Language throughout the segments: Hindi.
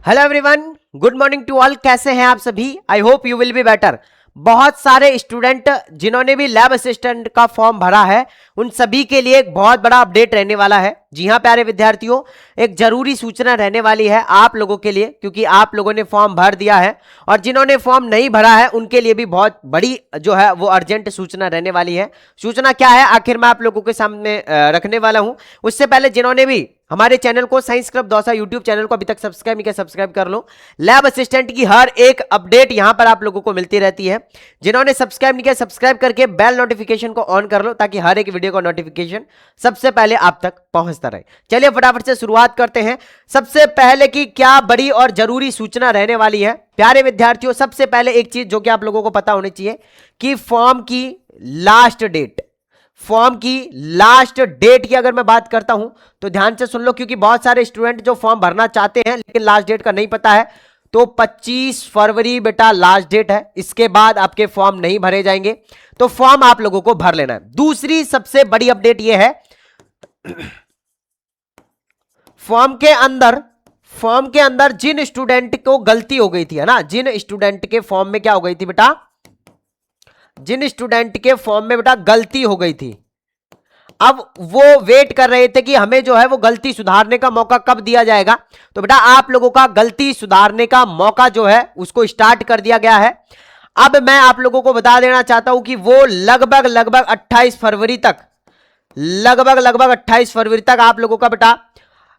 Hello everyone, good morning to all. कैसे हैं आप सभी? I hope you will be better. बहुत सारे स्टूडेंट जिन्होंने भी लैब असिस्टेंट का फॉर्म भरा है उन सभी के लिए एक बहुत बड़ा अपडेट रहने वाला है। जी हां प्यारे विद्यार्थियों, एक जरूरी सूचना रहने वाली है आप लोगों के लिए, क्योंकि आप लोगों ने फॉर्म भर दिया है और जिन्होंने फॉर्म नहीं भरा है उनके लिए भी बहुत बड़ी जो है वो अर्जेंट सूचना रहने वाली है। सूचना क्या है आखिर मैं आप लोगों के सामने रखने वाला हूं। उससे पहले जिन्होंने भी हमारे चैनल को science club Dausa YouTube channel को अभी तक सब्सक्राइब नहीं किया, सब्सक्राइब कर लो। लैब असिस्टेंट की हर एक अपडेट यहां पर आप लोगों को मिलती रहती है। जिन्होंने सब्सक्राइब नहीं किया सब्सक्राइब करके बेल नोटिफिकेशन को ऑन कर लो ताकि हर एक वीडियो का नोटिफिकेशन सबसे पहले आप तक पहुंचता रहे। चलिए फटाफट से शुरुआत करते हैं। सबसे पहले की क्या बड़ी और जरूरी सूचना रहने वाली है प्यारे विद्यार्थियों। सबसे पहले एक चीज जो कि आप लोगों को पता होनी चाहिए कि फॉर्म की लास्ट डेट की अगर मैं बात करता हूं तो ध्यान से सुन लो, क्योंकि बहुत सारे स्टूडेंट जो फॉर्म भरना चाहते हैं लेकिन लास्ट डेट का नहीं पता है। तो 25 फरवरी बेटा लास्ट डेट है, इसके बाद आपके फॉर्म नहीं भरे जाएंगे, तो फॉर्म आप लोगों को भर लेना है। दूसरी सबसे बड़ी अपडेट यह है फॉर्म के अंदर जिन स्टूडेंट को गलती हो गई थी, है ना, जिन स्टूडेंट के फॉर्म में क्या हो गई थी बेटा, जिन स्टूडेंट के फॉर्म में बेटा गलती हो गई थी, अब वो वेट कर रहे थे कि हमें जो है वो गलती सुधारने का मौका कब दिया जाएगा। तो बेटा आप लोगों का गलती सुधारने का मौका जो है उसको स्टार्ट कर दिया गया है। अब मैं आप लोगों को बता देना चाहता हूं कि वो लगभग 28 फरवरी तक, लगभग 28 फरवरी तक आप लोगों का बेटा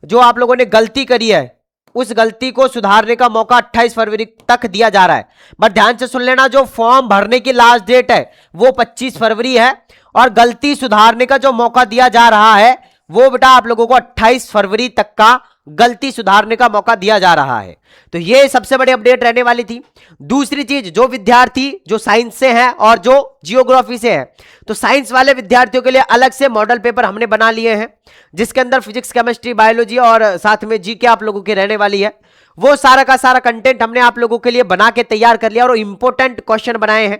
जो आप लोगों ने गलती करी है उस गलती को सुधारने का मौका 28 फरवरी तक दिया जा रहा है। बट ध्यान से सुन लेना, जो फॉर्म भरने की लास्ट डेट है वो 25 फरवरी है और गलती सुधारने का जो मौका दिया जा रहा है वो बेटा आप लोगों को 28 फरवरी तक का गलती सुधारने का मौका दिया जा रहा है। तो ये सबसे बड़ी अपडेट रहने वाली थी। दूसरी चीज, जो विद्यार्थी जो साइंस से हैं और जो जियोग्राफी से हैं, तो साइंस वाले विद्यार्थियों के लिए अलग से मॉडल पेपर हमने बना लिए हैं जिसके अंदर फिजिक्स केमिस्ट्री बायोलॉजी और साथ में जीके आप लोगों की रहने वाली है। वो सारा का सारा कंटेंट हमने आप लोगों के लिए बना के तैयार कर लिया और इंपॉर्टेंट क्वेश्चन बनाए हैं।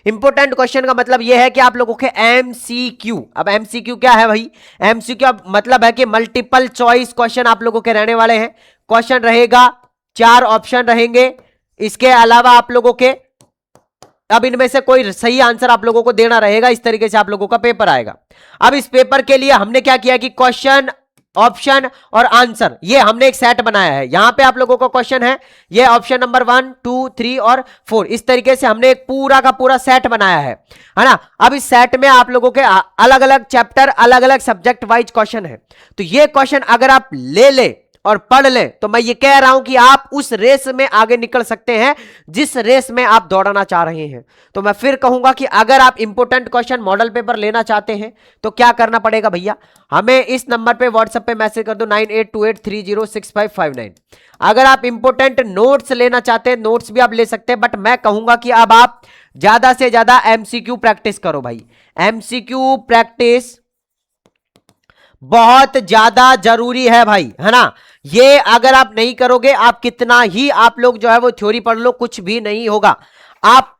इंपॉर्टेंट क्वेश्चन का मतलब यह है कि आप लोगों के एमसीक्यू, अब एमसीक्यू क्या है भाई, एमसीक्यू मतलब है कि मल्टीपल चॉइस क्वेश्चन आप लोगों के रहने वाले हैं। क्वेश्चन रहेगा 4 ऑप्शन रहेंगे, इसके अलावा आप लोगों के अब इनमें से कोई सही आंसर आप लोगों को देना रहेगा। इस तरीके से आप लोगों का पेपर आएगा। अब इस पेपर के लिए हमने क्या किया कि क्वेश्चन, ऑप्शन और आंसर, ये हमने एक सेट बनाया है। यहां पे आप लोगों का क्वेश्चन है, ये ऑप्शन नंबर 1, 2, 3 और 4, इस तरीके से हमने एक पूरा का पूरा सेट बनाया है ना। अब इस सेट में आप लोगों के अलग अलग चैप्टर, अलग अलग सब्जेक्ट वाइज क्वेश्चन है। तो ये क्वेश्चन अगर आप ले और पढ़ लें तो मैं ये कह रहा हूं कि आप उस रेस में आगे निकल सकते हैं जिस रेस में आप दौड़ना चाह रहे हैं। तो मैं फिर कहूंगा कि अगर आप इंपॉर्टेंट क्वेश्चन मॉडल पेपर लेना चाहते हैं तो क्या करना पड़ेगा भैया, हमें इस नंबर पे व्हाट्सएप पे मैसेज कर दो 9828306559। अगर आप इंपॉर्टेंट नोट्स लेना चाहते हैं नोट्स भी आप ले सकते हैं, बट मैं कहूंगा कि अब आप ज्यादा से ज्यादा एमसीक्यू प्रैक्टिस करो भाई। एमसीक्यू प्रैक्टिस बहुत ज्यादा जरूरी है भाई, है ना। ये अगर आप नहीं करोगे, आप कितना ही आप लोग जो है वो थ्योरी पढ़ लो, कुछ भी नहीं होगा। आप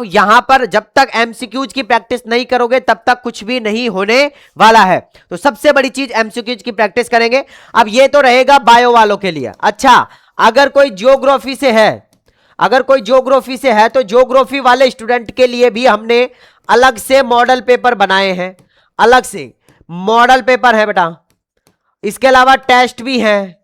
यहां पर जब तक एमसीक्यूज की प्रैक्टिस नहीं करोगे तब तक कुछ भी नहीं होने वाला है। तो सबसे बड़ी चीज एमसीक्यूज की प्रैक्टिस करेंगे। अब ये तो रहेगा बायो वालों के लिए। अच्छा, अगर कोई जियोग्राफी से है, तो जियोग्राफी वाले स्टूडेंट के लिए भी हमने अलग से मॉडल पेपर बनाए हैं, अलग से मॉडल पेपर है बेटा। इसके अलावा टेस्ट भी है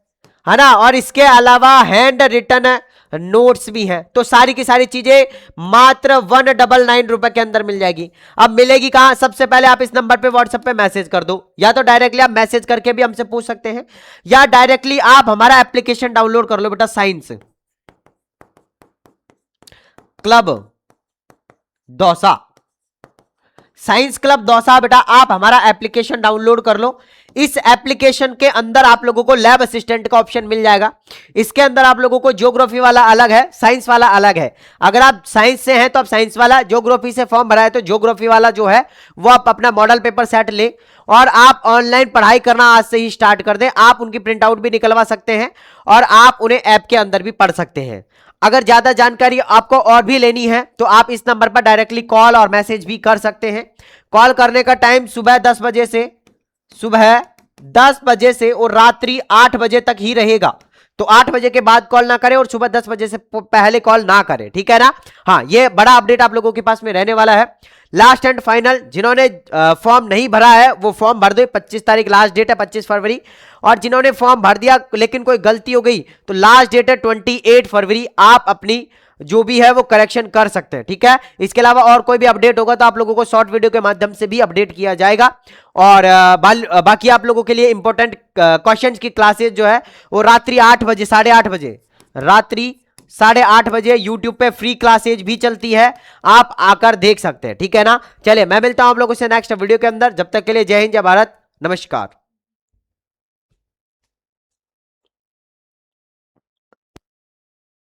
ना, और इसके अलावा हैंड रिटन नोट्स भी हैं। तो सारी की सारी चीजें मात्र 199 रुपए के अंदर मिल जाएगी। अब मिलेगी कहां, सबसे पहले आप इस नंबर पे व्हाट्सएप पे मैसेज कर दो, या तो डायरेक्टली आप मैसेज करके भी हमसे पूछ सकते हैं, या डायरेक्टली आप हमारा एप्लीकेशन डाउनलोड कर लो बेटा, science club Dausa, science club Dausa बेटा आप हमारा एप्लीकेशन डाउनलोड कर लो। इस एप्लीकेशन के अंदर आप लोगों को लैब असिस्टेंट का ऑप्शन मिल जाएगा। इसके अंदर आप लोगों को ज्योग्राफी वाला अलग है, साइंस वाला अलग है। अगर आप साइंस से हैं तो आप साइंस वाला, ज्योग्राफी से फॉर्म भरा है तो ज्योग्राफी वाला जो है वो आप अपना मॉडल पेपर सेट ले और आप ऑनलाइन पढ़ाई करना आज से ही स्टार्ट कर दें। आप उनकी प्रिंट आउट भी निकलवा सकते हैं और आप उन्हें ऐप के अंदर भी पढ़ सकते हैं। अगर ज्यादा जानकारी आपको और भी लेनी है तो आप इस नंबर पर डायरेक्टली कॉल और मैसेज भी कर सकते हैं। कॉल करने का टाइम सुबह 10 बजे से और रात्रि 8 बजे तक ही रहेगा। तो 8 बजे के बाद कॉल ना करें और सुबह 10 बजे से पहले कॉल ना करें, ठीक है ना। हाँ, ये बड़ा अपडेट आप लोगों के पास में रहने वाला है। लास्ट एंड फाइनल, जिन्होंने फॉर्म नहीं भरा है वो फॉर्म भर दो, 25 तारीख लास्ट डेट है, 25 फरवरी। और जिन्होंने फॉर्म भर दिया लेकिन कोई गलती हो गई तो लास्ट डेट है 28 फरवरी, आप अपनी जो भी है वो करेक्शन कर सकते हैं, ठीक है। इसके अलावा और कोई भी अपडेट होगा तो आप लोगों को शॉर्ट वीडियो के माध्यम से भी अपडेट किया जाएगा। और बाकी आप लोगों के लिए इंपॉर्टेंट क्वेश्चंस की क्लासेस जो है वो रात्रि 8 बजे, 8:30 बजे, रात्रि 8:30 बजे यूट्यूब पे फ्री क्लासेज भी चलती है, आप आकर देख सकते हैं, ठीक है ना। चलिए मैं मिलता हूं आप लोगों से नेक्स्ट वीडियो के अंदर, जब तक के लिए जय हिंद, जय भारत, नमस्कार।